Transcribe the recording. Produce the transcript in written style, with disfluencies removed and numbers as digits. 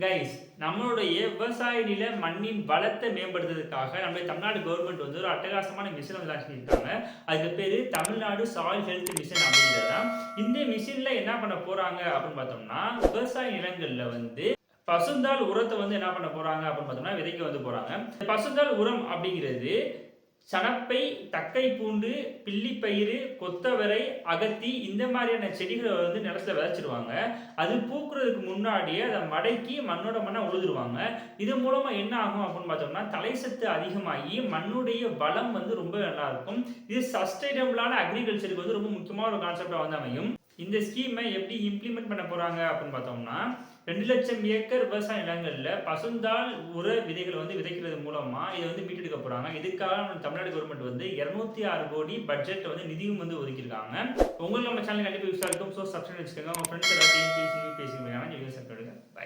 Guys, நம்மளுடைய விவசாய நில மண்ணின் வளத்தை மேம்படுத்துறதுக்காக நம்ம தமிழ்நாடு கவர்மெண்ட் வந்து ஒரு அட்டகாசமான மிஷன் வந்து லான்ச் பண்ணியிருக்காங்க. அதுக்கு பேரு தமிழ்நாடு சாயில் ஹெல்த் மிஷன் அப்படிங்கிறது தான். இந்த மிஷன்ல என்ன பண்ண போறாங்க அப்படின்னு பார்த்தோம்னா, விவசாய நிலங்கள்ல வந்து பசுந்தாள் உரத்தை வந்து என்ன பண்ண போறாங்க அப்படின்னு பார்த்தோம்னா, விதைக்க வந்து போறாங்க. பசுந்தாள் உரம் அப்படிங்கிறது சணப்பை, தக்கை பூண்டு, பில்லிப்பயிறு, கொத்தவரை, அகத்தி இந்த மாதிரியான செடிகள வந்து நிலத்துல விதைச்சிருவாங்க. அது பூக்குறதுக்கு முன்னாடியே அத மடக்கி மண்ணோட மண்ணா உழுதுருவாங்க. இது மூலமா என்ன ஆகும் அப்படின்னு பார்த்தோம்னா, தழைச்சத்து அதிகமாகி மண்ணுடைய வளம் வந்து ரொம்ப நல்லாருக்கும். இது சஸ்டைனபிளான அக்ரிகல்ச்சருக்கு வந்து ரொம்ப முக்கியமான ஒரு கான்செப்ட்டா வந்து அமையும். இந்த ஸ்கீம எப்படி இம்ப்ளிமெண்ட் பண்ண போறாங்க அப்படின்னு பார்த்தோம்னா, 2,00,000 ஏக்கர் விவசாய நிலங்கள்ல பசுந்தாள் உர விதைகள வந்து விதைக்கிறது மூலமா இத வந்து மீட்டெடுக்க போறாங்க. இதுக்காக நம்ம தமிழ்நாடு கவர்மெண்ட் வந்து 206 கோடி பட்ஜெட் வந்து நிதியும் வந்து ஒதுக்கியிருக்காங்க. உங்களுக்கு நம்ம சேனல் கண்டிப்பா யூஸா இருக்கும். சப்ஸ்கிரைப் வச்சுக்கோங்க. உங்க ஃப்ரெண்ட்ஸ் எல்லாத்தையும் பேசி யூபிஎஸ்சி சப்ஸ்கிரைப் பண்ணுங்க. பை.